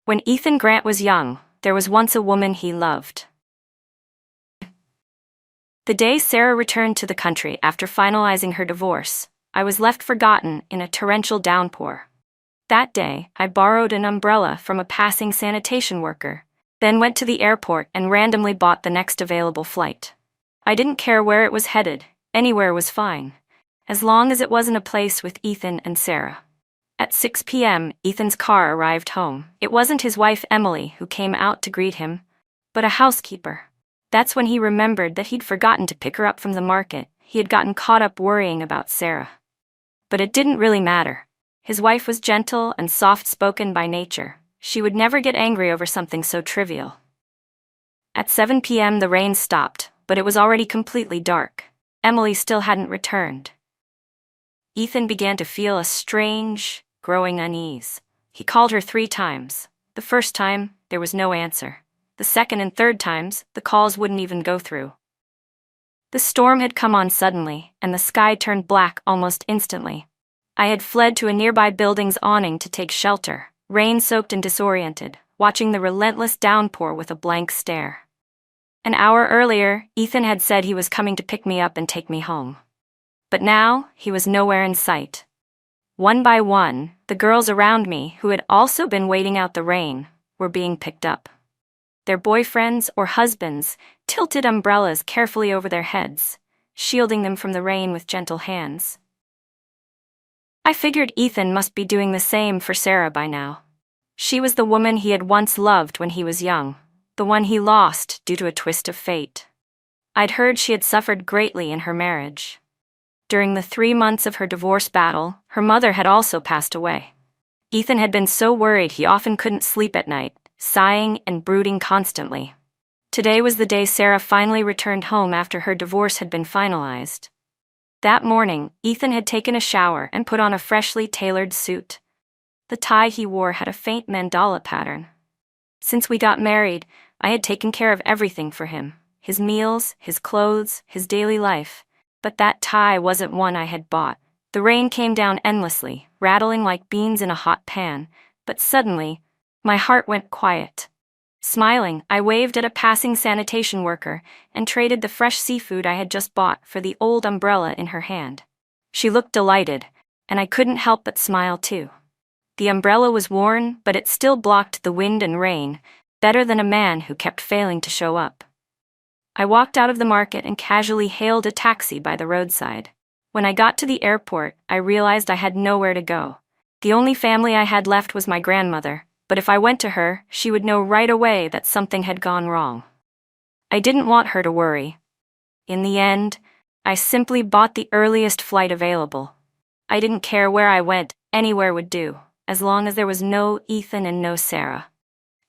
When Ethan Grant was young, there was once a woman he loved. The day Sarah returned to the country after finalizing her divorce, I was left forgotten in a torrential downpour. That day, I borrowed an umbrella from a passing sanitation worker, then went to the airport and randomly bought the next available flight. I didn't care where it was headed, anywhere was fine, as long as it wasn't a place with Ethan and Sarah. At 6 p.m., Ethan's car arrived home. It wasn't his wife Emily who came out to greet him, but a housekeeper. That's when he remembered that he'd forgotten to pick her up from the market. He had gotten caught up worrying about Sarah. But it didn't really matter. His wife was gentle and soft-spoken by nature. She would never get angry over something so trivial. At 7 p.m. the rain stopped, but it was already completely dark. Emily still hadn't returned. Ethan began to feel a strange, growing unease. He called her 3 times. The first time, there was no answer. The second and third times, the calls wouldn't even go through. The storm had come on suddenly, and the sky turned black almost instantly. I had fled to a nearby building's awning to take shelter, rain-soaked and disoriented, watching the relentless downpour with a blank stare. An hour earlier, Ethan had said he was coming to pick me up and take me home. But now, he was nowhere in sight. One by one, the girls around me, who had also been waiting out the rain, were being picked up. Their boyfriends or husbands tilted umbrellas carefully over their heads, shielding them from the rain with gentle hands. I figured Ethan must be doing the same for Sarah by now. She was the woman he had once loved when he was young, the one he lost due to a twist of fate. I'd heard she had suffered greatly in her marriage. During the 3 months of her divorce battle, her mother had also passed away. Ethan had been so worried he often couldn't sleep at night, sighing and brooding constantly. Today was the day Sarah finally returned home after her divorce had been finalized. That morning, Ethan had taken a shower and put on a freshly tailored suit. The tie he wore had a faint mandala pattern. Since we got married, I had taken care of everything for him, his meals, his clothes, his daily life. But that tie wasn't one I had bought. The rain came down endlessly, rattling like beans in a hot pan, but suddenly, my heart went quiet. Smiling, I waved at a passing sanitation worker and traded the fresh seafood I had just bought for the old umbrella in her hand. She looked delighted, and I couldn't help but smile too. The umbrella was worn, but it still blocked the wind and rain, better than a man who kept failing to show up. I walked out of the market and casually hailed a taxi by the roadside. When I got to the airport, I realized I had nowhere to go. The only family I had left was my grandmother, but if I went to her, she would know right away that something had gone wrong. I didn't want her to worry. In the end, I simply bought the earliest flight available. I didn't care where I went, anywhere would do, as long as there was no Ethan and no Sarah.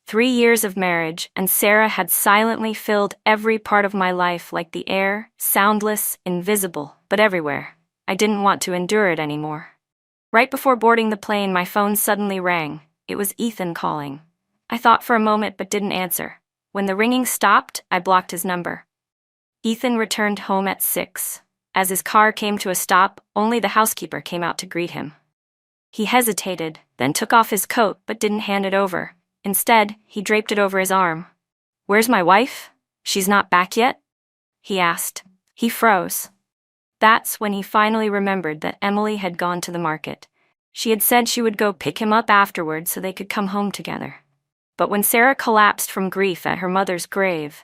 3 years of marriage, and Sarah had silently filled every part of my life like the air, soundless, invisible, but everywhere. I didn't want to endure it anymore. Right before boarding the plane, my phone suddenly rang. It was Ethan calling. I thought for a moment but didn't answer. When the ringing stopped, I blocked his number. Ethan returned home at 6. As his car came to a stop, only the housekeeper came out to greet him. He hesitated, then took off his coat but didn't hand it over. Instead, he draped it over his arm. "Where's my wife? She's not back yet?" he asked. He froze. That's when he finally remembered that Emily had gone to the market. She had said she would go pick him up afterwards so they could come home together. But when Sarah collapsed from grief at her mother's grave,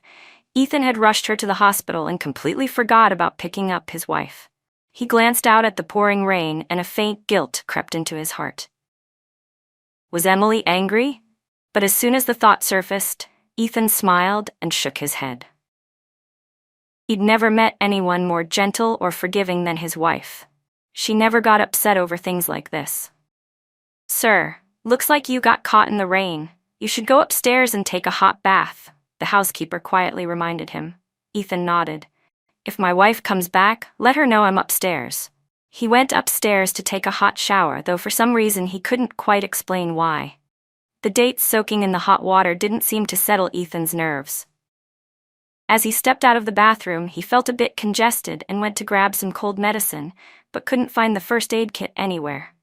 Ethan had rushed her to the hospital and completely forgot about picking up his wife. He glanced out at the pouring rain and a faint guilt crept into his heart. Was Emily angry? But as soon as the thought surfaced, Ethan smiled and shook his head. He'd never met anyone more gentle or forgiving than his wife. She never got upset over things like this. "Sir, looks like you got caught in the rain. You should go upstairs and take a hot bath," the housekeeper quietly reminded him. Ethan nodded. "If my wife comes back, let her know I'm upstairs." He went upstairs to take a hot shower, though for some reason he couldn't quite explain why. The dates soaking in the hot water didn't seem to settle Ethan's nerves. As he stepped out of the bathroom, he felt a bit congested and went to grab some cold medicine, but couldn't find the first aid kit anywhere.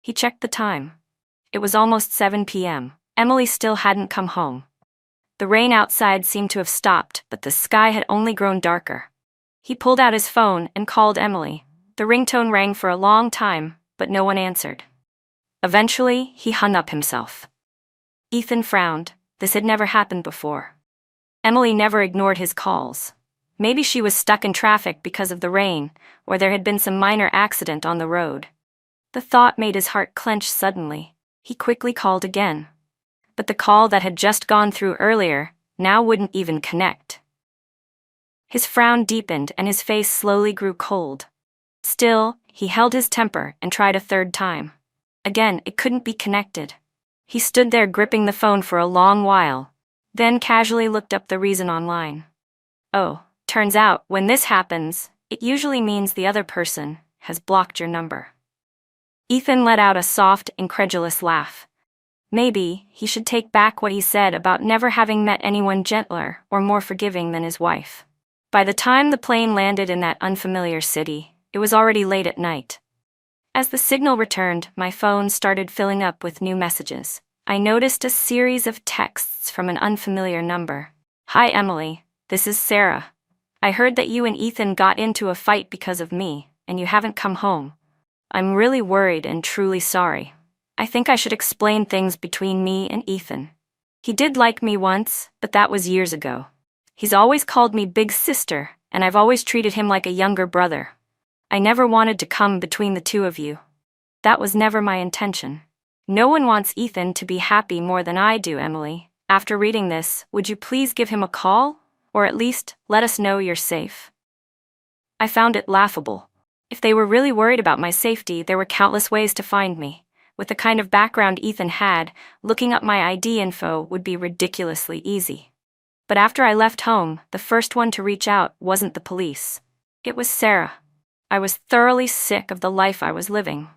He checked the time. It was almost 7 p.m. Emily still hadn't come home. The rain outside seemed to have stopped, but the sky had only grown darker. He pulled out his phone and called Emily. The ringtone rang for a long time, but no one answered. Eventually, he hung up himself. Ethan frowned. This had never happened before. Emily never ignored his calls. Maybe she was stuck in traffic because of the rain, or there had been some minor accident on the road. The thought made his heart clench suddenly. He quickly called again. But the call that had just gone through earlier now wouldn't even connect. His frown deepened and his face slowly grew cold. Still, he held his temper and tried a third time. Again, it couldn't be connected. He stood there gripping the phone for a long while, then casually looked up the reason online. Oh, turns out, when this happens, it usually means the other person has blocked your number. Ethan let out a soft, incredulous laugh. Maybe he should take back what he said about never having met anyone gentler or more forgiving than his wife. By the time the plane landed in that unfamiliar city, it was already late at night. As the signal returned, my phone started filling up with new messages. I noticed a series of texts from an unfamiliar number. "Hi Emily, this is Sarah. I heard that you and Ethan got into a fight because of me, and you haven't come home. I'm really worried and truly sorry. I think I should explain things between me and Ethan. He did like me once, but that was years ago. He's always called me big sister, and I've always treated him like a younger brother. I never wanted to come between the two of you. That was never my intention. No one wants Ethan to be happy more than I do, Emily. After reading this, would you please give him a call? Or at least, let us know you're safe." I found it laughable. If they were really worried about my safety, there were countless ways to find me. With the kind of background Ethan had, looking up my ID info would be ridiculously easy. But after I left home, the first one to reach out wasn't the police. It was Sarah. I was thoroughly sick of the life I was living.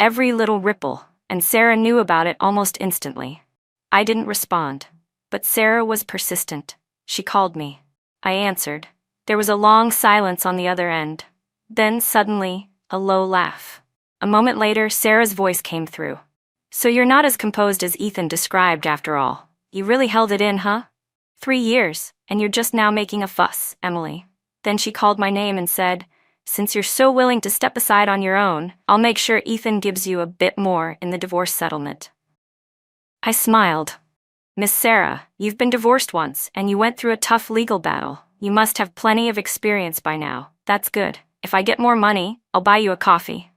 Every little ripple, and Sarah knew about it almost instantly. I didn't respond, but Sarah was persistent. She called me. I answered. There was a long silence on the other end. Then suddenly, a low laugh. A moment later, Sarah's voice came through. "So you're not as composed as Ethan described after all. You really held it in, huh? 3 years, and you're just now making a fuss, Emily." Then she called my name and said, "Since you're so willing to step aside on your own, I'll make sure Ethan gives you a bit more in the divorce settlement." I smiled. "Miss Sarah, you've been divorced once, and you went through a tough legal battle. You must have plenty of experience by now. That's good. If I get more money, I'll buy you a coffee."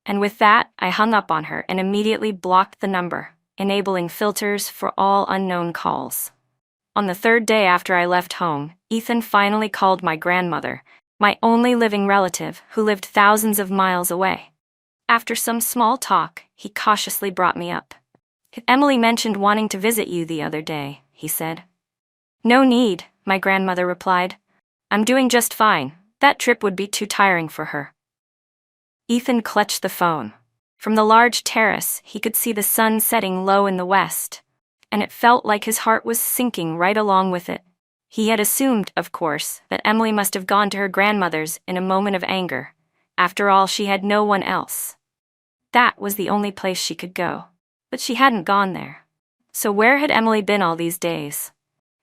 And with that, I hung up on her and immediately blocked the number, enabling filters for all unknown calls. On the third day after I left home, Ethan finally called my grandmother, my only living relative who lived thousands of miles away. After some small talk, he cautiously brought me up. "Emily mentioned wanting to visit you the other day," he said. "No need," my grandmother replied. "I'm doing just fine. That trip would be too tiring for her." Ethan clutched the phone. From the large terrace, he could see the sun setting low in the west, and it felt like his heart was sinking right along with it. He had assumed, of course, that Emily must have gone to her grandmother's in a moment of anger. After all, she had no one else. That was the only place she could go. But she hadn't gone there. So where had Emily been all these days?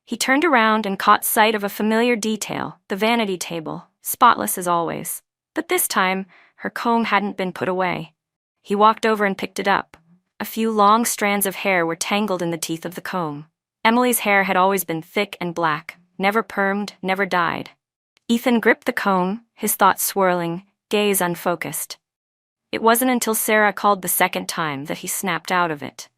He turned around and caught sight of a familiar detail, the vanity table, spotless as always. But this time, her comb hadn't been put away. He walked over and picked it up. A few long strands of hair were tangled in the teeth of the comb. Emily's hair had always been thick and black, never permed, never dyed. Ethan gripped the comb, his thoughts swirling, gaze unfocused. It wasn't until Sarah called the second time that he snapped out of it.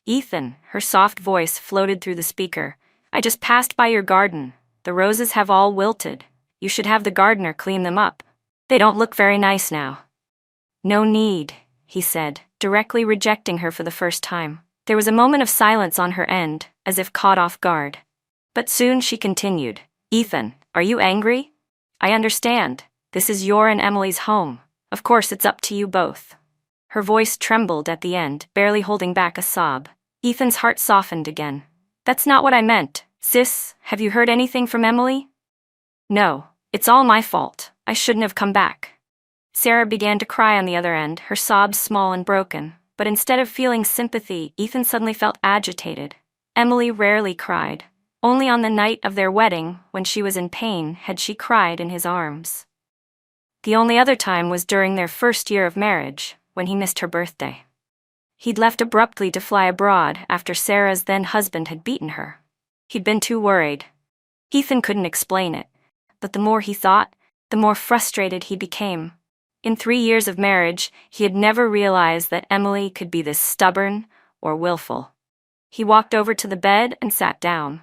"Ethan," her soft voice floated through the speaker, "I just passed by your garden. The roses have all wilted. You should have the gardener clean them up. They don't look very nice now." "No need," he said, directly rejecting her for the first time. There was a moment of silence on her end, as if caught off guard. But soon she continued, "Ethan, are you angry? I understand. This is your and Emily's home. Of course it's up to you both." Her voice trembled at the end, barely holding back a sob. Ethan's heart softened again. "That's not what I meant. Sis, have you heard anything from Emily?" "No, it's all my fault. I shouldn't have come back." Sarah began to cry on the other end, her sobs small and broken. But instead of feeling sympathy, Ethan suddenly felt agitated. Emily rarely cried. Only on the night of their wedding, when she was in pain, had she cried in his arms. The only other time was during their first year of marriage, when he missed her birthday. He'd left abruptly to fly abroad after Sarah's then-husband had beaten her. He'd been too worried. Ethan couldn't explain it, but the more he thought, the more frustrated he became. In 3 years of marriage, he had never realized that Emily could be this stubborn or willful. He walked over to the bed and sat down.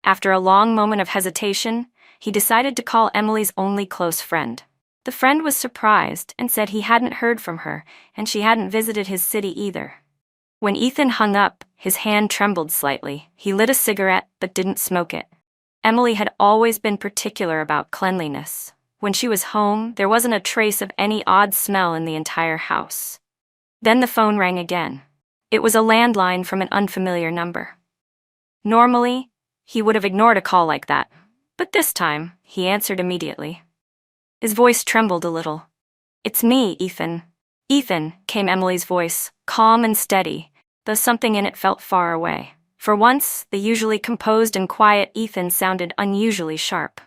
After a long moment of hesitation, he decided to call Emily's only close friend. The friend was surprised and said he hadn't heard from her, and she hadn't visited his city either. When Ethan hung up, his hand trembled slightly. He lit a cigarette but didn't smoke it. Emily had always been particular about cleanliness. When she was home, there wasn't a trace of any odd smell in the entire house. Then the phone rang again. It was a landline from an unfamiliar number. Normally, he would have ignored a call like that, but this time, he answered immediately. His voice trembled a little. "It's me, Ethan." "Ethan," came Emily's voice, calm and steady, though something in it felt far away. For once, the usually composed and quiet Ethan sounded unusually sharp.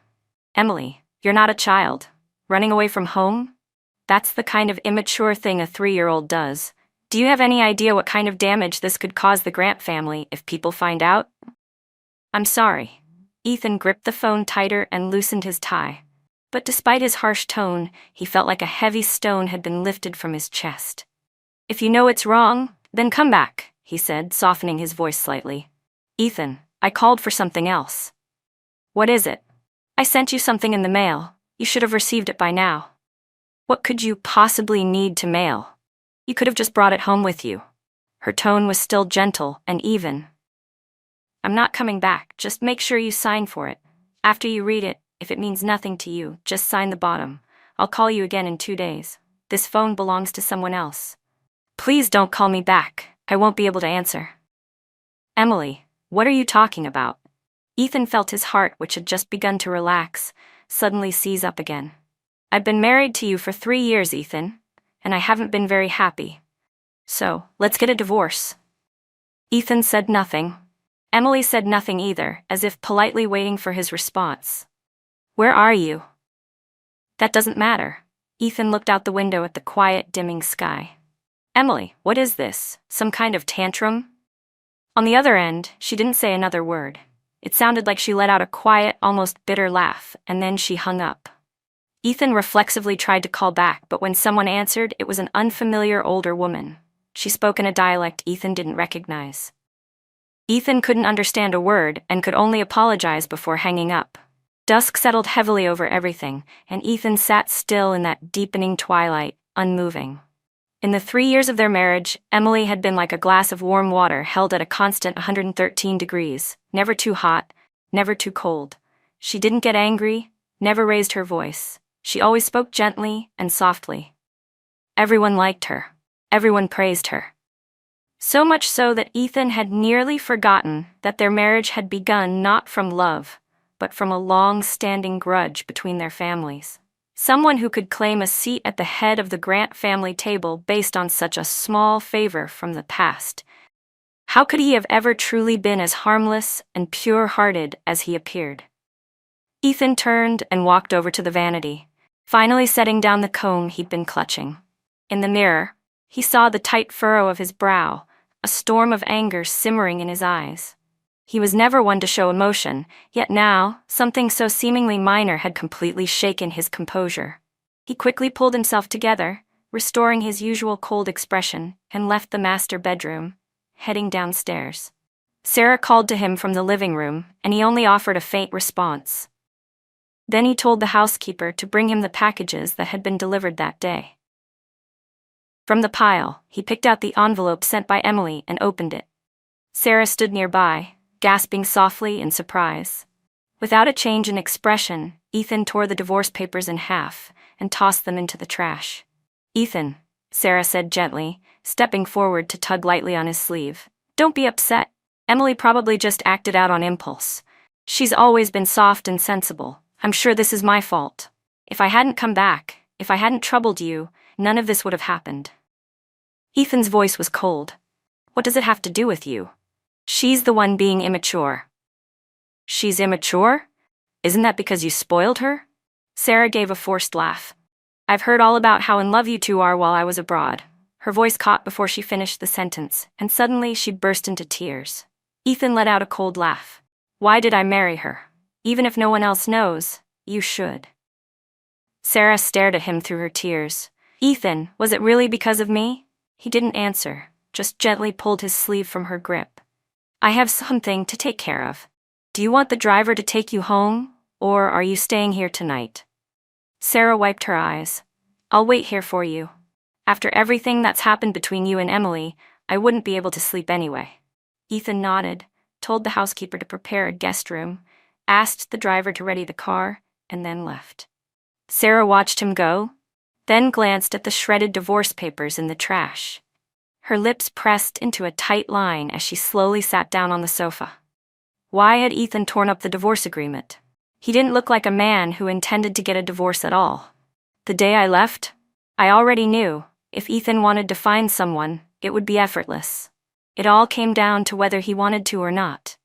"Emily, you're not a child. Running away from home? That's the kind of immature thing a 3-year-old does. Do you have any idea what kind of damage this could cause the Grant family if people find out?" "I'm sorry." Ethan gripped the phone tighter and loosened his tie. But despite his harsh tone, he felt like a heavy stone had been lifted from his chest. "If you know it's wrong, then come back," he said, softening his voice slightly. "Ethan, I called for something else." "What is it?" "I sent you something in the mail. You should have received it by now." "What could you possibly need to mail? You could have just brought it home with you." Her tone was still gentle and even. "I'm not coming back. Just make sure you sign for it. After you read it, if it means nothing to you, just sign the bottom. I'll call you again in 2 days. This phone belongs to someone else." "Please don't call me back. I won't be able to answer." "Emily, what are you talking about?" Ethan felt his heart, which had just begun to relax, suddenly seize up again. "I've been married to you for 3 years, Ethan, and I haven't been very happy. So, let's get a divorce." Ethan said nothing. Emily said nothing either, as if politely waiting for his response. "Where are you?" "That doesn't matter." Ethan looked out the window at the quiet, dimming sky. "Emily, what is this? Some kind of tantrum?" On the other end, she didn't say another word. It sounded like she let out a quiet, almost bitter laugh, and then she hung up. Ethan reflexively tried to call back, but when someone answered, it was an unfamiliar older woman. She spoke in a dialect Ethan didn't recognize. Ethan couldn't understand a word and could only apologize before hanging up. Dusk settled heavily over everything, and Ethan sat still in that deepening twilight, unmoving. In the 3 years of their marriage, Emily had been like a glass of warm water held at a constant 113 degrees, never too hot, never too cold. She didn't get angry, never raised her voice. She always spoke gently and softly. Everyone liked her. Everyone praised her. So much so that Ethan had nearly forgotten that their marriage had begun not from love, but from a long-standing grudge between their families. Someone who could claim a seat at the head of the Grant family table based on such a small favor from the past. How could he have ever truly been as harmless and pure-hearted as he appeared? Ethan turned and walked over to the vanity, finally setting down the comb he'd been clutching. In the mirror, he saw the tight furrow of his brow, a storm of anger simmering in his eyes. He was never one to show emotion, yet now, something so seemingly minor had completely shaken his composure. He quickly pulled himself together, restoring his usual cold expression, and left the master bedroom, heading downstairs. Sarah called to him from the living room, and he only offered a faint response. Then he told the housekeeper to bring him the packages that had been delivered that day. From the pile, he picked out the envelope sent by Emily and opened it. Sarah stood nearby, gasping softly in surprise. Without a change in expression, Ethan tore the divorce papers in half and tossed them into the trash. "Ethan," Sarah said gently, stepping forward to tug lightly on his sleeve. "Don't be upset. Emily probably just acted out on impulse. She's always been soft and sensible. I'm sure this is my fault. If I hadn't come back, if I hadn't troubled you, none of this would have happened." Ethan's voice was cold. What does it have to do with you? She's the one being immature. She's immature? Isn't that because you spoiled her? Sarah gave a forced laugh. I've heard all about how in love you two are while I was abroad. Her voice caught before she finished the sentence, and suddenly she burst into tears. Ethan let out a cold laugh. Why did I marry her? Even if no one else knows, you should. Sarah stared at him through her tears. Ethan, was it really because of me? He didn't answer, just gently pulled his sleeve from her grip. I have something to take care of. Do you want the driver to take you home, or are you staying here tonight? Sarah wiped her eyes. I'll wait here for you. After everything that's happened between you and Emily, I wouldn't be able to sleep anyway. Ethan nodded, told the housekeeper to prepare a guest room, asked the driver to ready the car, and then left. Sarah watched him go, then glanced at the shredded divorce papers in the trash. Her lips pressed into a tight line as she slowly sat down on the sofa. Why had Ethan torn up the divorce agreement? He didn't look like a man who intended to get a divorce at all. The day I left, I already knew, if Ethan wanted to find someone, it would be effortless. It all came down to whether he wanted to or not.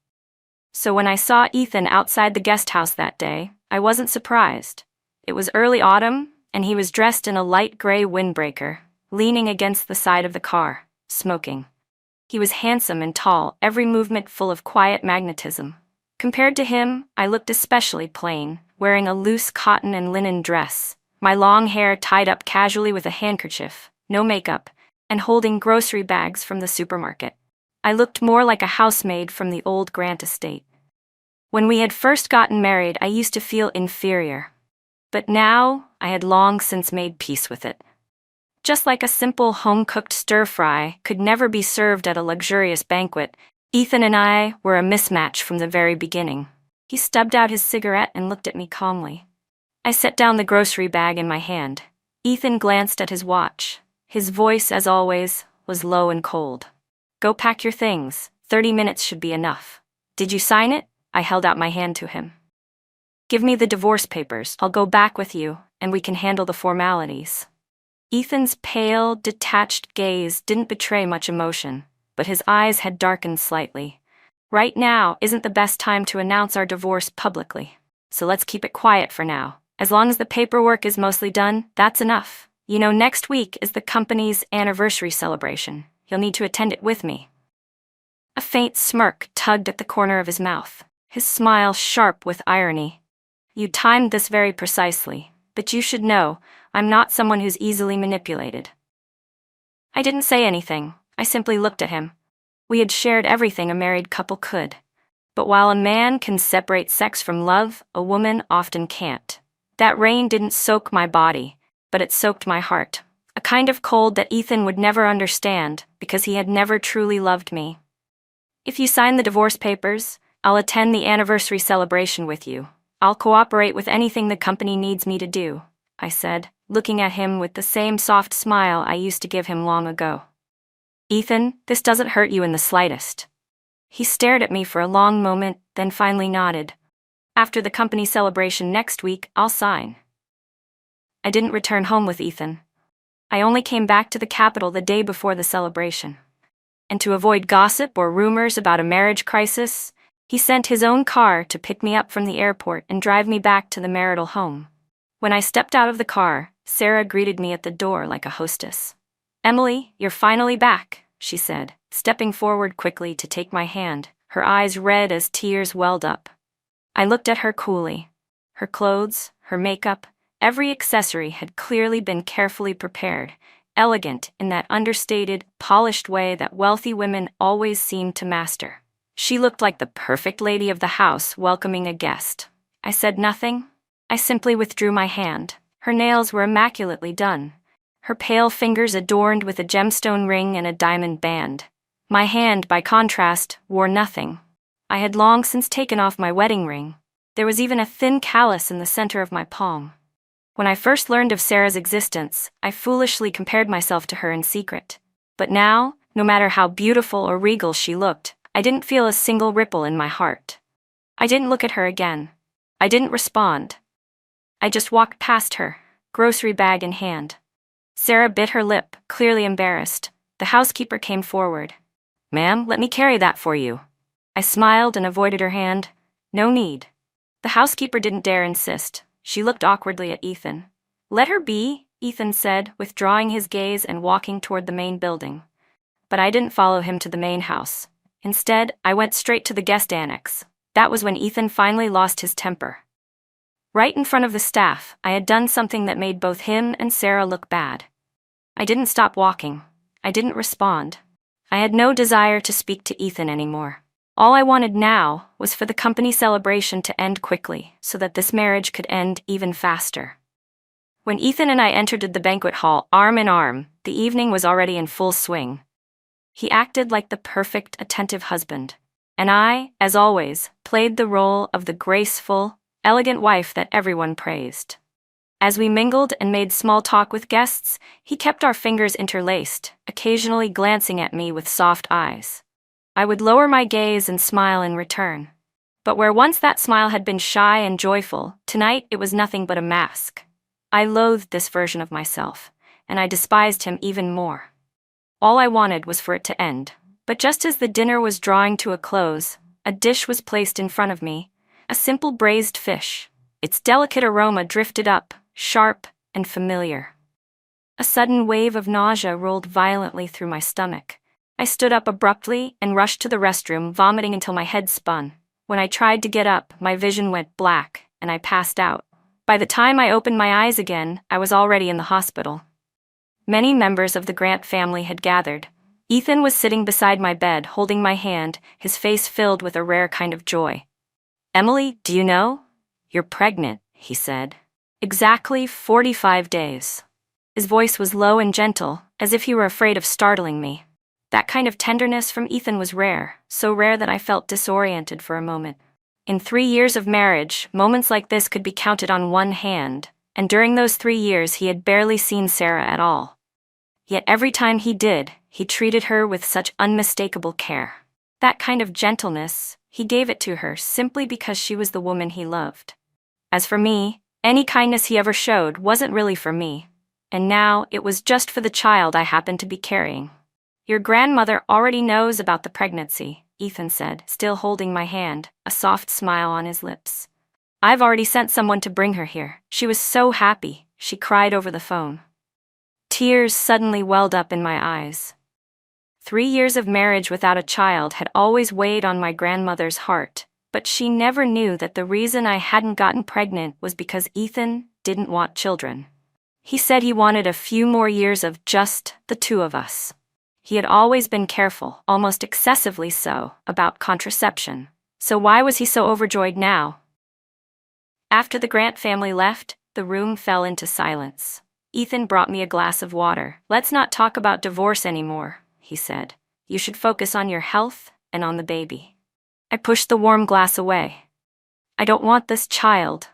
So when I saw Ethan outside the guest house that day, I wasn't surprised. It was early autumn, and he was dressed in a light gray windbreaker, leaning against the side of the car, smoking. He was handsome and tall, every movement full of quiet magnetism. Compared to him, I looked especially plain, wearing a loose cotton and linen dress, my long hair tied up casually with a handkerchief, no makeup, and holding grocery bags from the supermarket. I looked more like a housemaid from the old Grant estate. When we had first gotten married, I used to feel inferior. But now, I had long since made peace with it. Just like a simple home-cooked stir-fry could never be served at a luxurious banquet, Ethan and I were a mismatch from the very beginning. He stubbed out his cigarette and looked at me calmly. I set down the grocery bag in my hand. Ethan glanced at his watch. His voice, as always, was low and cold. Go pack your things. 30 minutes should be enough. Did you sign it? I held out my hand to him. Give me the divorce papers. I'll go back with you, and we can handle the formalities. Ethan's pale, detached gaze didn't betray much emotion, but his eyes had darkened slightly. Right now isn't the best time to announce our divorce publicly, so let's keep it quiet for now. As long as the paperwork is mostly done, that's enough. You know, next week is the company's anniversary celebration. You'll need to attend it with me. A faint smirk tugged at the corner of his mouth, his smile sharp with irony. You timed this very precisely, but you should know, I'm not someone who's easily manipulated. I didn't say anything, I simply looked at him. We had shared everything a married couple could. But while a man can separate sex from love, a woman often can't. That rain didn't soak my body, but it soaked my heart. A kind of cold that Ethan would never understand, because he had never truly loved me. If you sign the divorce papers, I'll attend the anniversary celebration with you. I'll cooperate with anything the company needs me to do, I said, looking at him with the same soft smile I used to give him long ago. Ethan, this doesn't hurt you in the slightest. He stared at me for a long moment, then finally nodded. After the company celebration next week, I'll sign. I didn't return home with Ethan. I only came back to the capital the day before the celebration. And to avoid gossip or rumors about a marriage crisis, he sent his own car to pick me up from the airport and drive me back to the marital home. When I stepped out of the car, Sarah greeted me at the door like a hostess. Emily, you're finally back, she said, stepping forward quickly to take my hand, her eyes red as tears welled up. I looked at her coolly. Her clothes, her makeup, every accessory had clearly been carefully prepared, elegant in that understated, polished way that wealthy women always seem to master. She looked like the perfect lady of the house welcoming a guest. I said nothing. I simply withdrew my hand. Her nails were immaculately done, her pale fingers adorned with a gemstone ring and a diamond band. My hand, by contrast, wore nothing. I had long since taken off my wedding ring. There was even a thin callus in the center of my palm. When I first learned of Sarah's existence, I foolishly compared myself to her in secret. But now, no matter how beautiful or regal she looked, I didn't feel a single ripple in my heart. I didn't look at her again. I didn't respond. I just walked past her, grocery bag in hand. Sarah bit her lip, clearly embarrassed. The housekeeper came forward. "Ma'am, let me carry that for you." I smiled and avoided her hand. "No need." The housekeeper didn't dare insist. She looked awkwardly at Ethan. "Let her be," Ethan said, withdrawing his gaze and walking toward the main building. But I didn't follow him to the main house. Instead, I went straight to the guest annex. That was when Ethan finally lost his temper. Right in front of the staff, I had done something that made both him and Sarah look bad. I didn't stop walking. I didn't respond. I had no desire to speak to Ethan anymore. All I wanted now was for the company celebration to end quickly, so that this marriage could end even faster. When Ethan and I entered the banquet hall arm in arm, the evening was already in full swing. He acted like the perfect, attentive husband, and I, as always, played the role of the graceful, elegant wife that everyone praised. As we mingled and made small talk with guests, he kept our fingers interlaced, occasionally glancing at me with soft eyes. I would lower my gaze and smile in return. But where once that smile had been shy and joyful, tonight it was nothing but a mask. I loathed this version of myself, and I despised him even more. All I wanted was for it to end. But just as the dinner was drawing to a close, a dish was placed in front of me, a simple braised fish. Its delicate aroma drifted up, sharp and familiar. A sudden wave of nausea rolled violently through my stomach. I stood up abruptly and rushed to the restroom, vomiting until my head spun. When I tried to get up, my vision went black, and I passed out. By the time I opened my eyes again, I was already in the hospital. Many members of the Grant family had gathered. Ethan was sitting beside my bed, holding my hand, his face filled with a rare kind of joy. "Emily, do you know? You're pregnant," he said. "Exactly 45 days. His voice was low and gentle, as if he were afraid of startling me. That kind of tenderness from Ethan was rare, so rare that I felt disoriented for a moment. In 3 years of marriage, moments like this could be counted on one hand, and during those 3 years he had barely seen Sarah at all. Yet every time he did, he treated her with such unmistakable care. That kind of gentleness, he gave it to her simply because she was the woman he loved. As for me, any kindness he ever showed wasn't really for me, and now it was just for the child I happened to be carrying. "Your grandmother already knows about the pregnancy," Ethan said, still holding my hand, a soft smile on his lips. "I've already sent someone to bring her here. She was so happy," she cried over the phone. Tears suddenly welled up in my eyes. 3 years of marriage without a child had always weighed on my grandmother's heart, but she never knew that the reason I hadn't gotten pregnant was because Ethan didn't want children. He said he wanted a few more years of just the two of us. He had always been careful, almost excessively so, about contraception. So why was he so overjoyed now? After the Grant family left, the room fell into silence. Ethan brought me a glass of water. "Let's not talk about divorce anymore," he said. "You should focus on your health and on the baby." I pushed the warm glass away. "I don't want this child."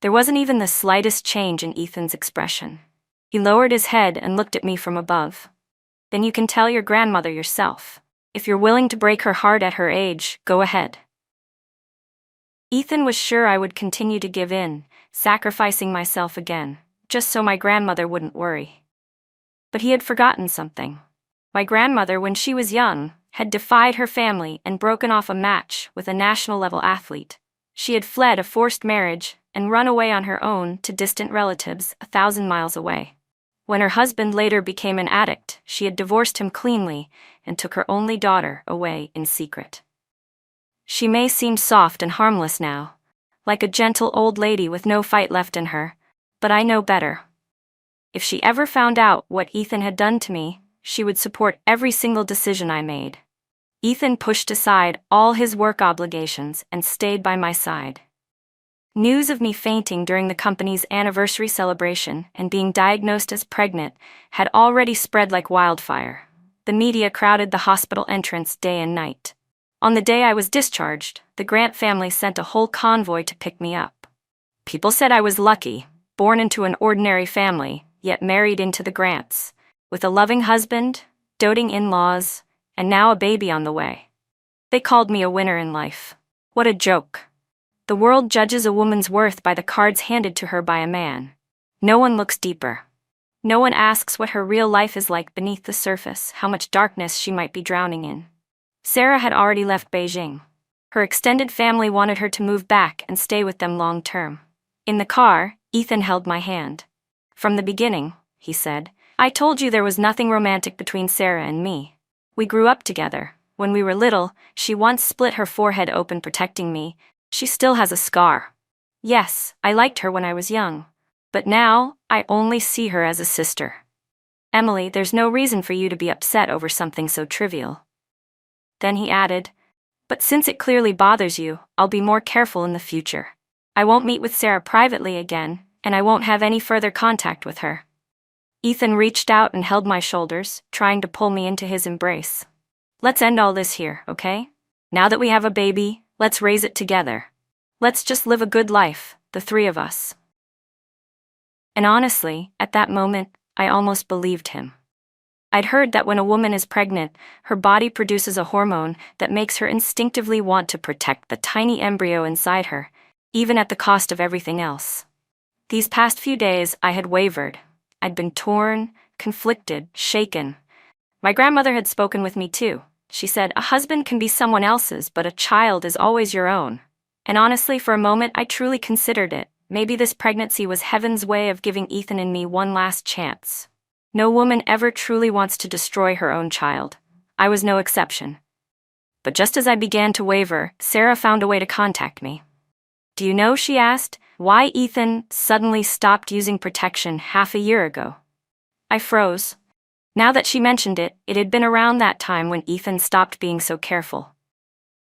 There wasn't even the slightest change in Ethan's expression. He lowered his head and looked at me from above. "Then you can tell your grandmother yourself. If you're willing to break her heart at her age, go ahead." Ethan was sure I would continue to give in, sacrificing myself again, just so my grandmother wouldn't worry. But he had forgotten something. My grandmother, when she was young, had defied her family and broken off a match with a national-level athlete. She had fled a forced marriage and run away on her own to distant relatives 1,000 miles away. When her husband later became an addict, she had divorced him cleanly and took her only daughter away in secret. She may seem soft and harmless now, like a gentle old lady with no fight left in her, but I know better. If she ever found out what Ethan had done to me, she would support every single decision I made. Ethan pushed aside all his work obligations and stayed by my side. News of me fainting during the company's anniversary celebration and being diagnosed as pregnant had already spread like wildfire. The media crowded the hospital entrance day and night. On the day I was discharged, the Grant family sent a whole convoy to pick me up. People said I was lucky, born into an ordinary family, yet married into the Grants, with a loving husband, doting in-laws, and now a baby on the way. They called me a winner in life. What a joke. The world judges a woman's worth by the cards handed to her by a man. No one looks deeper. No one asks what her real life is like beneath the surface, how much darkness she might be drowning in. Sarah had already left Beijing. Her extended family wanted her to move back and stay with them long term. In the car, Ethan held my hand. "From the beginning," he said, "I told you there was nothing romantic between Sarah and me. We grew up together. When we were little, she once split her forehead open protecting me. She still has a scar. Yes, I liked her when I was young. But now, I only see her as a sister. Emily, there's no reason for you to be upset over something so trivial." Then he added, "But since it clearly bothers you, I'll be more careful in the future. I won't meet with Sarah privately again, and I won't have any further contact with her." Ethan reached out and held my shoulders, trying to pull me into his embrace. "Let's end all this here, okay? Now that we have a baby, let's raise it together. Let's just live a good life, the three of us." And honestly, at that moment, I almost believed him. I'd heard that when a woman is pregnant, her body produces a hormone that makes her instinctively want to protect the tiny embryo inside her, even at the cost of everything else. These past few days, I had wavered. I'd been torn, conflicted, shaken. My grandmother had spoken with me too. She said, "A husband can be someone else's, but a child is always your own." And honestly, for a moment, I truly considered it. Maybe this pregnancy was heaven's way of giving Ethan and me one last chance. No woman ever truly wants to destroy her own child. I was no exception. But just as I began to waver, Sarah found a way to contact me. "Do you know," she asked, "why Ethan suddenly stopped using protection half a year ago?" I froze. Now that she mentioned it, it had been around that time when Ethan stopped being so careful.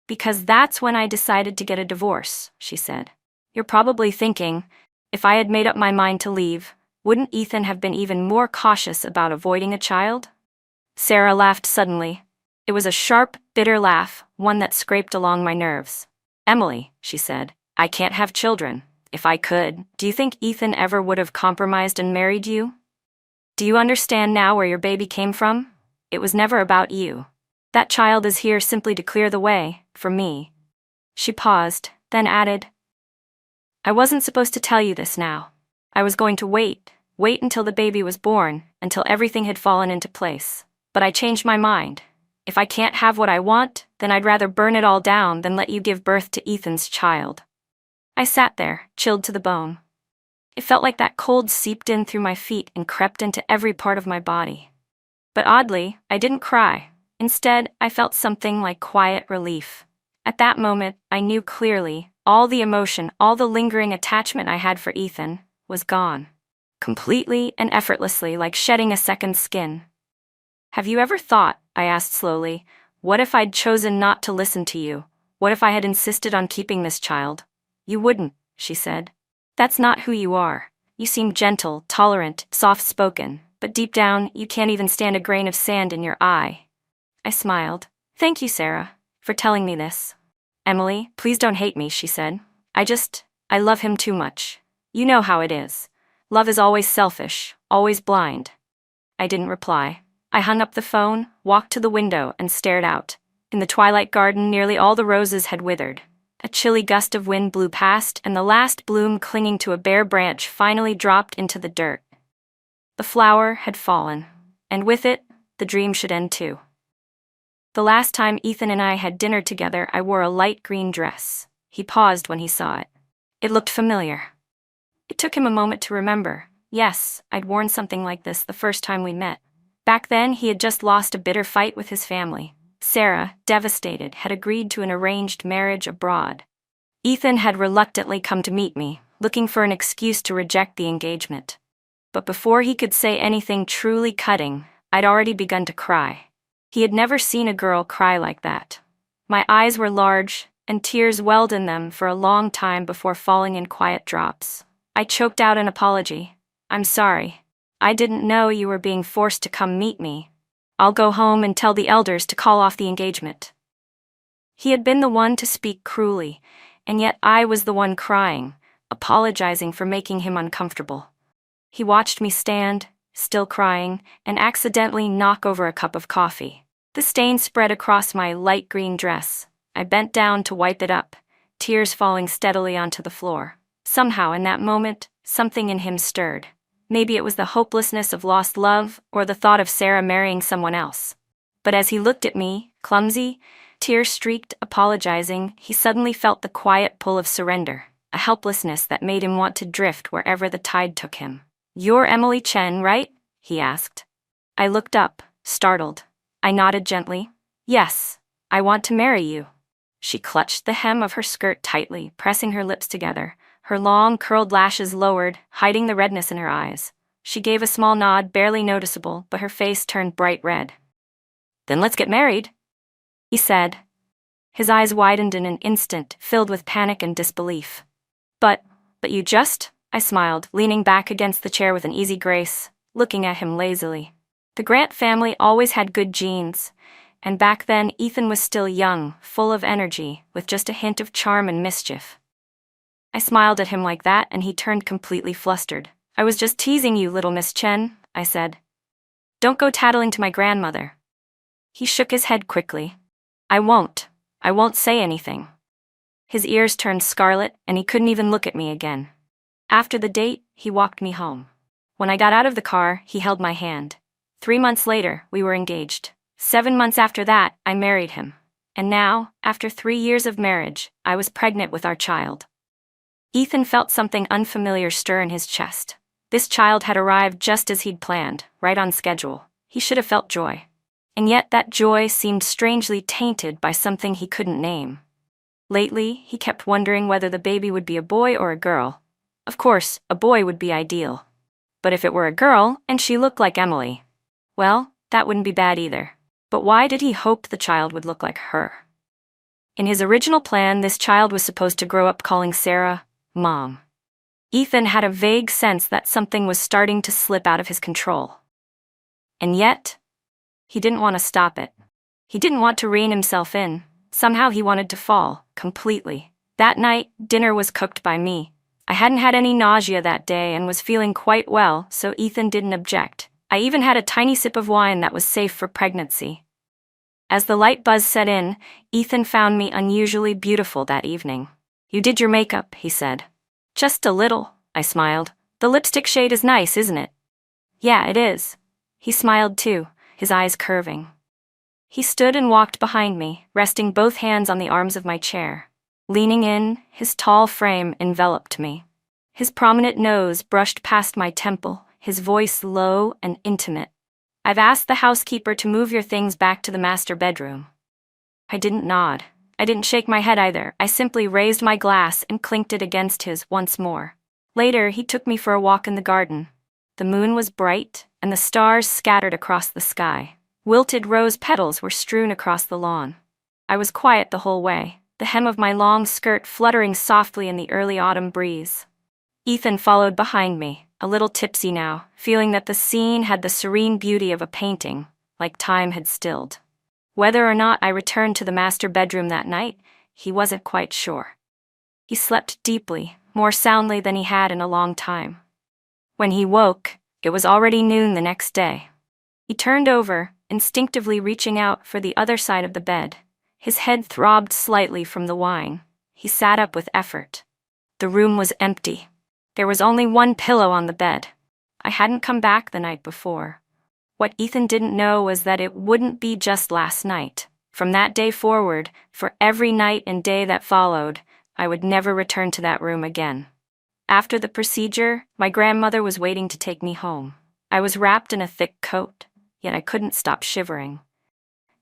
"Because that's when I decided to get a divorce," she said. "You're probably thinking, if I had made up my mind to leave, wouldn't Ethan have been even more cautious about avoiding a child?" Sarah laughed suddenly. It was a sharp, bitter laugh, one that scraped along my nerves. "Emily," she said, "I can't have children. If I could, do you think Ethan ever would have compromised and married you? Do you understand now where your baby came from? It was never about you. That child is here simply to clear the way, for me." She paused, then added, "I wasn't supposed to tell you this now. I was going to wait until the baby was born, until everything had fallen into place. But I changed my mind. If I can't have what I want, then I'd rather burn it all down than let you give birth to Ethan's child." I sat there, chilled to the bone. It felt like that cold seeped in through my feet and crept into every part of my body. But oddly, I didn't cry. Instead, I felt something like quiet relief. At that moment, I knew clearly, all the emotion, all the lingering attachment I had for Ethan, was gone. Completely and effortlessly, like shedding a second skin. "Have you ever thought," I asked slowly, "what if I'd chosen not to listen to you? What if I had insisted on keeping this child?" "You wouldn't," she said. "That's not who you are. You seem gentle, tolerant, soft-spoken, but deep down, you can't even stand a grain of sand in your eye." I smiled. "Thank you, Sarah, for telling me this." "Emily, please don't hate me," she said. I love him too much. You know how it is. Love is always selfish, always blind." I didn't reply. I hung up the phone, walked to the window, and stared out. In the twilight garden, nearly all the roses had withered. A chilly gust of wind blew past, and the last bloom clinging to a bare branch finally dropped into the dirt. The flower had fallen, and with it, the dream should end too. The last time Ethan and I had dinner together, I wore a light green dress. He paused when he saw it. It looked familiar. It took him a moment to remember. Yes, I'd worn something like this the first time we met. Back then, he had just lost a bitter fight with his family. Sarah, devastated, had agreed to an arranged marriage abroad. Ethan had reluctantly come to meet me, looking for an excuse to reject the engagement. But before he could say anything truly cutting, I'd already begun to cry. He had never seen a girl cry like that. My eyes were large, and tears welled in them for a long time before falling in quiet drops. I choked out an apology. "I'm sorry. I didn't know you were being forced to come meet me. I'll go home and tell the elders to call off the engagement." He had been the one to speak cruelly, and yet I was the one crying, apologizing for making him uncomfortable. He watched me stand, still crying, and accidentally knock over a cup of coffee. The stain spread across my light green dress. I bent down to wipe it up, tears falling steadily onto the floor. Somehow, in that moment, something in him stirred. Maybe it was the hopelessness of lost love, or the thought of Sarah marrying someone else. But as he looked at me, clumsy, tear-streaked, apologizing, he suddenly felt the quiet pull of surrender, a helplessness that made him want to drift wherever the tide took him. "You're Emily Chen, right?" he asked. I looked up, startled. I nodded gently. "Yes, I want to marry you." She clutched the hem of her skirt tightly, pressing her lips together, her long, curled lashes lowered, hiding the redness in her eyes. She gave a small nod, barely noticeable, but her face turned bright red. "Then let's get married," he said. His eyes widened in an instant, filled with panic and disbelief. But you just," I smiled, leaning back against the chair with an easy grace, looking at him lazily. The Grant family always had good genes, and back then Ethan was still young, full of energy, with just a hint of charm and mischief. I smiled at him like that, and he turned completely flustered. "I was just teasing you, little Miss Chen," I said. "Don't go tattling to my grandmother." He shook his head quickly. I won't say anything." His ears turned scarlet, and he couldn't even look at me again. After the date, he walked me home. When I got out of the car, he held my hand. 3 months later, we were engaged. 7 months after that, I married him. And now, after 3 years of marriage, I was pregnant with our child. Ethan felt something unfamiliar stir in his chest. This child had arrived just as he'd planned, right on schedule. He should have felt joy. And yet that joy seemed strangely tainted by something he couldn't name. Lately, he kept wondering whether the baby would be a boy or a girl. Of course, a boy would be ideal. But if it were a girl, and she looked like Emily, well, that wouldn't be bad either. But why did he hope the child would look like her? In his original plan, this child was supposed to grow up calling Sarah Mom. Ethan had a vague sense that something was starting to slip out of his control. And yet, he didn't want to stop it. He didn't want to rein himself in. Somehow he wanted to fall, completely. That night, dinner was cooked by me. I hadn't had any nausea that day and was feeling quite well, so Ethan didn't object. I even had a tiny sip of wine that was safe for pregnancy. As the light buzz set in, Ethan found me unusually beautiful that evening. "You did your makeup," he said. "Just a little," I smiled. "The lipstick shade is nice, isn't it?" "Yeah, it is." He smiled too, his eyes curving. He stood and walked behind me, resting both hands on the arms of my chair. Leaning in, his tall frame enveloped me. His prominent nose brushed past my temple, his voice low and intimate. "I've asked the housekeeper to move your things back to the master bedroom." I didn't nod. I didn't shake my head either. I simply raised my glass and clinked it against his once more. Later, he took me for a walk in the garden. The moon was bright, and the stars scattered across the sky. Wilted rose petals were strewn across the lawn. I was quiet the whole way, the hem of my long skirt fluttering softly in the early autumn breeze. Ethan followed behind me, a little tipsy now, feeling that the scene had the serene beauty of a painting, like time had stilled. Whether or not I returned to the master bedroom that night, he wasn't quite sure. He slept deeply, more soundly than he had in a long time. When he woke, it was already noon the next day. He turned over, instinctively reaching out for the other side of the bed. His head throbbed slightly from the wine. He sat up with effort. The room was empty. There was only one pillow on the bed. I hadn't come back the night before. What Ethan didn't know was that it wouldn't be just last night. From that day forward, for every night and day that followed, I would never return to that room again. After the procedure, my grandmother was waiting to take me home. I was wrapped in a thick coat, yet I couldn't stop shivering.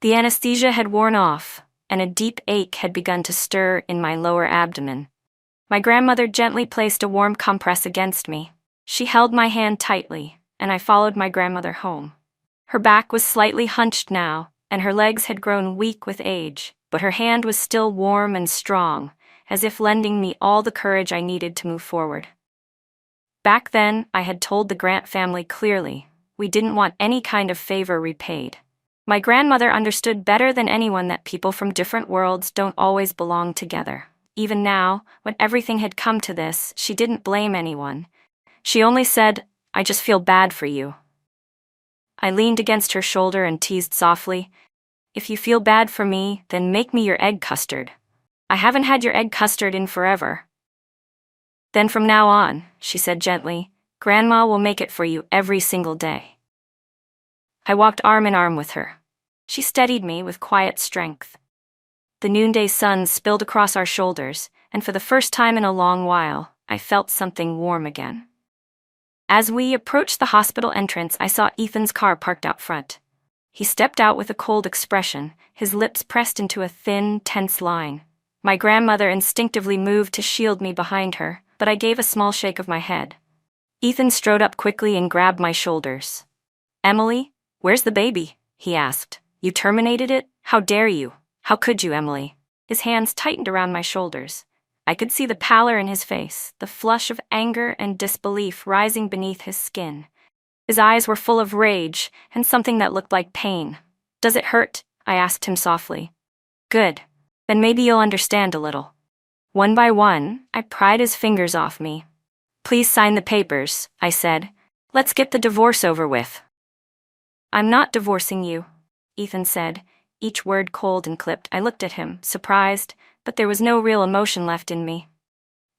The anesthesia had worn off, and a deep ache had begun to stir in my lower abdomen. My grandmother gently placed a warm compress against me. She held my hand tightly, and I followed my grandmother home. Her back was slightly hunched now, and her legs had grown weak with age, but her hand was still warm and strong, as if lending me all the courage I needed to move forward. Back then, I had told the Grant family clearly, we didn't want any kind of favor repaid. My grandmother understood better than anyone that people from different worlds don't always belong together. Even now, when everything had come to this, she didn't blame anyone. She only said, "I just feel bad for you." I leaned against her shoulder and teased softly, "If you feel bad for me, then make me your egg custard. I haven't had your egg custard in forever." "Then from now on," she said gently, Grandma will make it for you every single day. I walked arm in arm with her. She steadied me with quiet strength. The noonday sun spilled across our shoulders, and for the first time in a long while, I felt something warm again. As we approached the hospital entrance, I saw Ethan's car parked out front. He stepped out with a cold expression, his lips pressed into a thin, tense line. My grandmother instinctively moved to shield me behind her, but I gave a small shake of my head. Ethan strode up quickly and grabbed my shoulders. "Emily, where's the baby?" he asked. "You terminated it? How dare you? How could you, Emily?" His hands tightened around my shoulders. I could see the pallor in his face, the flush of anger and disbelief rising beneath his skin. His eyes were full of rage and something that looked like pain. "Does it hurt?" I asked him softly. "Good. Then maybe you'll understand a little." One by one, I pried his fingers off me. "Please sign the papers," I said. "Let's get the divorce over with." "I'm not divorcing you," Ethan said, each word cold and clipped. I looked at him, surprised, but there was no real emotion left in me.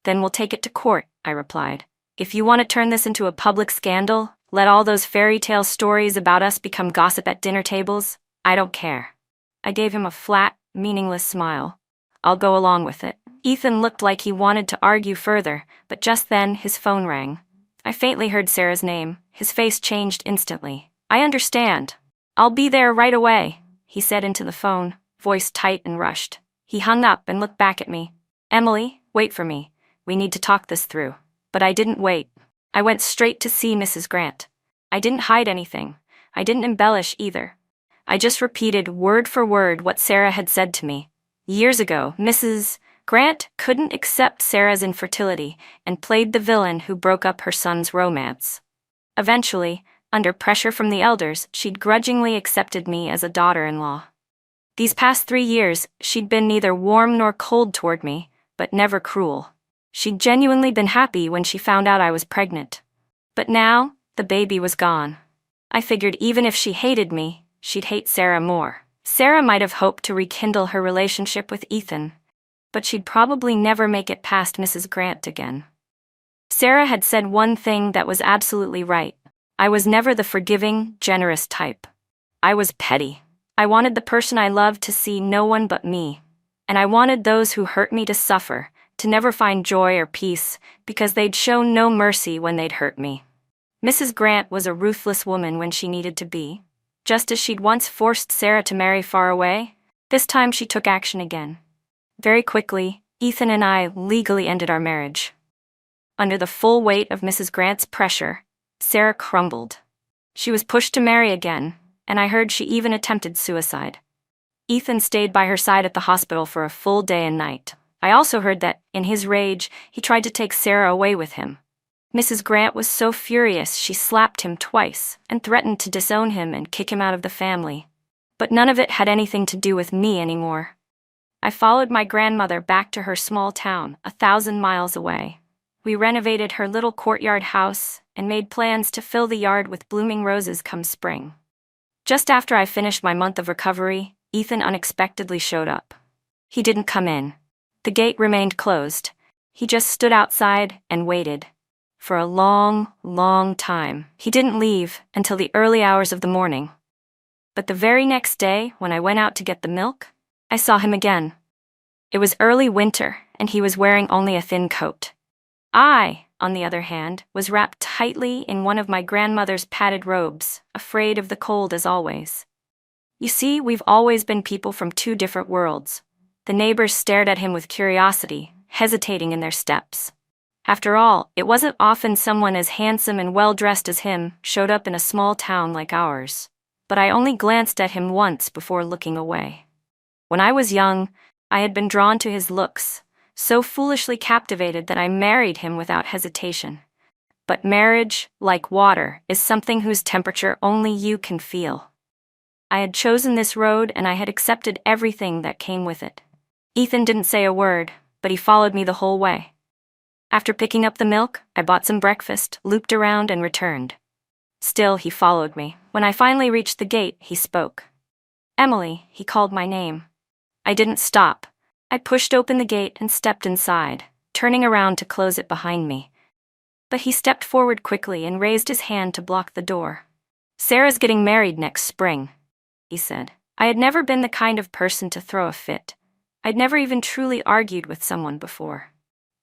"Then we'll take it to court," I replied. "If you want to turn this into a public scandal, let all those fairy tale stories about us become gossip at dinner tables, I don't care." I gave him a flat, meaningless smile. "I'll go along with it." Ethan looked like he wanted to argue further, but just then his phone rang. I faintly heard Sarah's name. His face changed instantly. "I understand. I'll be there right away," he said into the phone, voice tight and rushed. He hung up and looked back at me. "Emily, wait for me. We need to talk this through." But I didn't wait. I went straight to see Mrs. Grant. I didn't hide anything. I didn't embellish either. I just repeated word for word what Sarah had said to me. Years ago, Mrs. Grant couldn't accept Sarah's infertility and played the villain who broke up her son's romance. Eventually, under pressure from the elders, she'd grudgingly accepted me as a daughter-in-law. These past 3 years, she'd been neither warm nor cold toward me, but never cruel. She'd genuinely been happy when she found out I was pregnant. But now, the baby was gone. I figured even if she hated me, she'd hate Sarah more. Sarah might have hoped to rekindle her relationship with Ethan, but she'd probably never make it past Mrs. Grant again. Sarah had said one thing that was absolutely right. I was never the forgiving, generous type. I was petty. I wanted the person I loved to see no one but me. And I wanted those who hurt me to suffer, to never find joy or peace, because they'd shown no mercy when they'd hurt me. Mrs. Grant was a ruthless woman when she needed to be. Just as she'd once forced Sarah to marry far away, this time she took action again. Very quickly, Ethan and I legally ended our marriage. Under the full weight of Mrs. Grant's pressure, Sarah crumbled. She was pushed to marry again, and I heard she even attempted suicide. Ethan stayed by her side at the hospital for a full day and night. I also heard that, in his rage, he tried to take Sarah away with him. Mrs. Grant was so furious she slapped him twice and threatened to disown him and kick him out of the family. But none of it had anything to do with me anymore. I followed my grandmother back to her small town, 1,000 miles away. We renovated her little courtyard house and made plans to fill the yard with blooming roses come spring. Just after I finished my month of recovery, Ethan unexpectedly showed up. He didn't come in. The gate remained closed. He just stood outside and waited. For a long, long time. He didn't leave until the early hours of the morning. But the very next day, when I went out to get the milk, I saw him again. It was early winter, and he was wearing only a thin coat. I, on the other hand, was wrapped tightly in one of my grandmother's padded robes, afraid of the cold as always. You see, we've always been people from 2 different worlds. The neighbors stared at him with curiosity, hesitating in their steps. After all, it wasn't often someone as handsome and well-dressed as him showed up in a small town like ours. But I only glanced at him once before looking away. When I was young, I had been drawn to his looks, so foolishly captivated that I married him without hesitation. But marriage, like water, is something whose temperature only you can feel. I had chosen this road and I had accepted everything that came with it. Ethan didn't say a word, but he followed me the whole way. After picking up the milk, I bought some breakfast, looped around, and returned. Still, he followed me. When I finally reached the gate, he spoke. "Emily," he called my name. I didn't stop. I pushed open the gate and stepped inside, turning around to close it behind me. But he stepped forward quickly and raised his hand to block the door. "Sarah's getting married next spring," he said. I had never been the kind of person to throw a fit. I'd never even truly argued with someone before.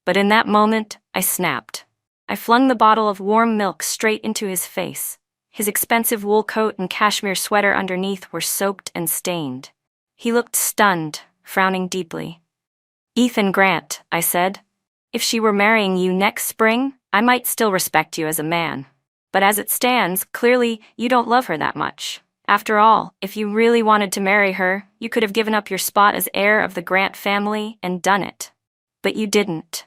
But in that moment, I snapped. I flung the bottle of warm milk straight into his face. His expensive wool coat and cashmere sweater underneath were soaked and stained. He looked stunned, frowning deeply. "Ethan Grant," I said. "If she were marrying you next spring, I might still respect you as a man. But as it stands, clearly, you don't love her that much. After all, if you really wanted to marry her, you could have given up your spot as heir of the Grant family and done it. But you didn't."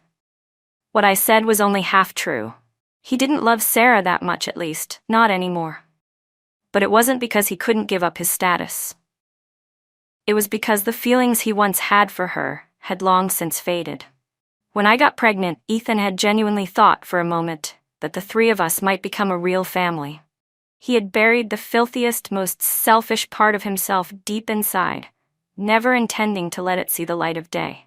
What I said was only half true. He didn't love Sarah that much, at least, not anymore. But it wasn't because he couldn't give up his status. It was because the feelings he once had for her had long since faded. When I got pregnant, Ethan had genuinely thought for a moment that the three of us might become a real family. He had buried the filthiest, most selfish part of himself deep inside, never intending to let it see the light of day.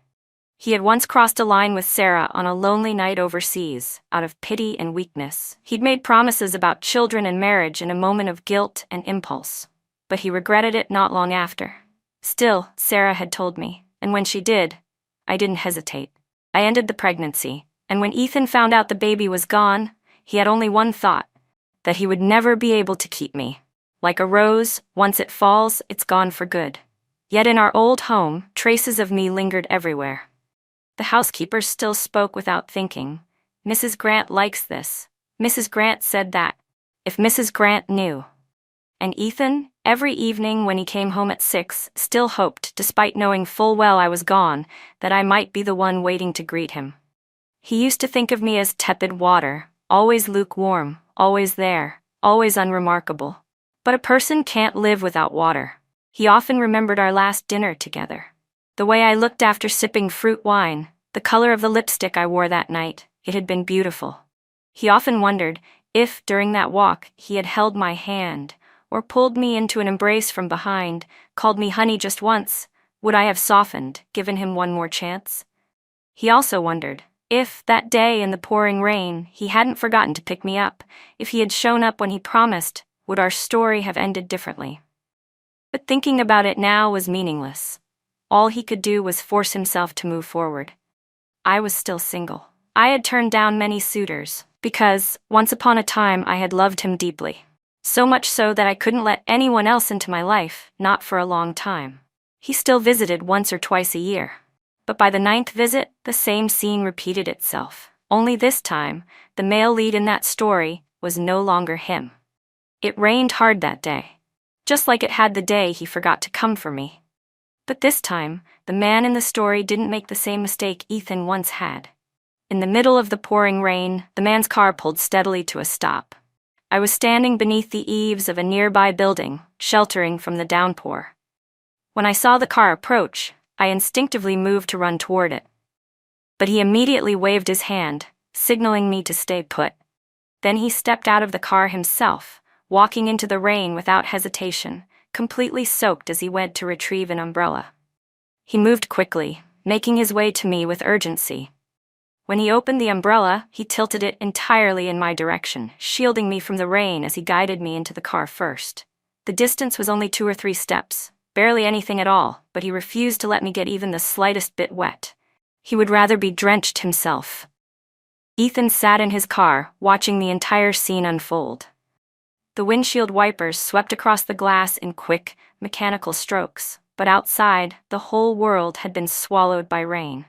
He had once crossed a line with Sarah on a lonely night overseas, out of pity and weakness. He'd made promises about children and marriage in a moment of guilt and impulse, but he regretted it not long after. Still, Sarah had told me, and when she did, I didn't hesitate. I ended the pregnancy, and when Ethan found out the baby was gone, he had only one thought: that he would never be able to keep me. Like a rose, once it falls, it's gone for good. Yet in our old home, traces of me lingered everywhere. The housekeeper still spoke without thinking. "Mrs. Grant likes this. Mrs. Grant said that. If Mrs. Grant knew." And Ethan, every evening when he came home at 6, still hoped, despite knowing full well I was gone, that I might be the one waiting to greet him. He used to think of me as tepid water, always lukewarm, always there, always unremarkable. But a person can't live without water. He often remembered our last dinner together. The way I looked after sipping fruit wine, the color of the lipstick I wore that night, it had been beautiful. He often wondered if, during that walk, he had held my hand, or pulled me into an embrace from behind, called me honey just once, would I have softened, given him one more chance? He also wondered if, that day in the pouring rain, he hadn't forgotten to pick me up, if he had shown up when he promised, would our story have ended differently? But thinking about it now was meaningless. All he could do was force himself to move forward. I was still single. I had turned down many suitors, because, once upon a time, I had loved him deeply. So much so that I couldn't let anyone else into my life, not for a long time. He still visited once or twice a year. But by the 9th visit, the same scene repeated itself. Only this time, the male lead in that story was no longer him. It rained hard that day, just like it had the day he forgot to come for me. But this time, the man in the story didn't make the same mistake Ethan once had. In the middle of the pouring rain, the man's car pulled steadily to a stop. I was standing beneath the eaves of a nearby building, sheltering from the downpour. When I saw the car approach, I instinctively moved to run toward it. But he immediately waved his hand, signaling me to stay put. Then he stepped out of the car himself, walking into the rain without hesitation, completely soaked as he went to retrieve an umbrella. He moved quickly, making his way to me with urgency. When he opened the umbrella, he tilted it entirely in my direction, shielding me from the rain as he guided me into the car first. The distance was only 2 or 3 steps, barely anything at all, but he refused to let me get even the slightest bit wet. He would rather be drenched himself. Ethan sat in his car, watching the entire scene unfold. The windshield wipers swept across the glass in quick, mechanical strokes, but outside, the whole world had been swallowed by rain.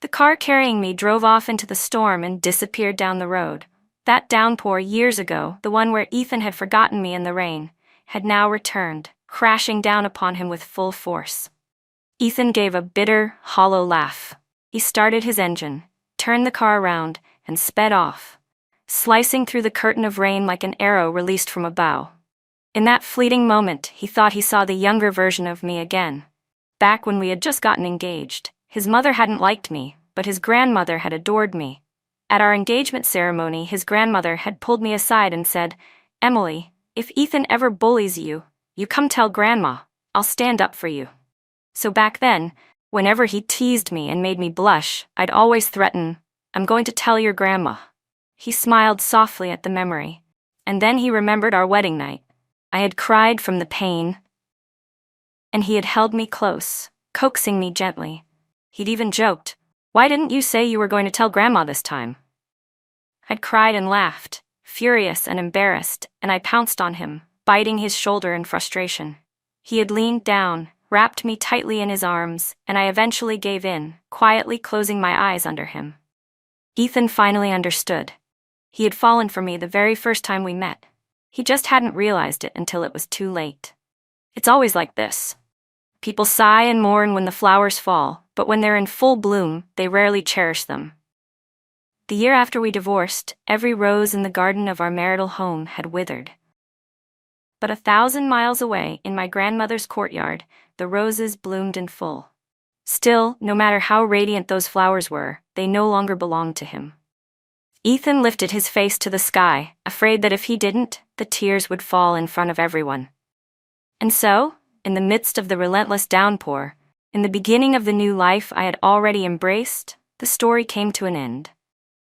The car carrying me drove off into the storm and disappeared down the road. That downpour years ago, the one where Ethan had forgotten me in the rain, had now returned, crashing down upon him with full force. Ethan gave a bitter, hollow laugh. He started his engine, turned the car around, and sped off, slicing through the curtain of rain like an arrow released from a bow. In that fleeting moment, he thought he saw the younger version of me again. Back when we had just gotten engaged, his mother hadn't liked me, but his grandmother had adored me. At our engagement ceremony, his grandmother had pulled me aside and said, "Emily, if Ethan ever bullies you, you come tell Grandma. I'll stand up for you." So back then, whenever he teased me and made me blush, I'd always threaten, "I'm going to tell your grandma." He smiled softly at the memory. And then he remembered our wedding night. I had cried from the pain, and he had held me close, coaxing me gently. He'd even joked, "Why didn't you say you were going to tell Grandma this time?" I'd cried and laughed, furious and embarrassed, and I pounced on him, biting his shoulder in frustration. He had leaned down, wrapped me tightly in his arms, and I eventually gave in, quietly closing my eyes under him. Ethan finally understood. He had fallen for me the very first time we met. He just hadn't realized it until it was too late. It's always like this. People sigh and mourn when the flowers fall, but when they're in full bloom, they rarely cherish them. The year after we divorced, every rose in the garden of our marital home had withered. But 1,000 miles away, in my grandmother's courtyard, the roses bloomed in full. Still, no matter how radiant those flowers were, they no longer belonged to him. Ethan lifted his face to the sky, afraid that if he didn't, the tears would fall in front of everyone. And so, in the midst of the relentless downpour, in the beginning of the new life I had already embraced, the story came to an end.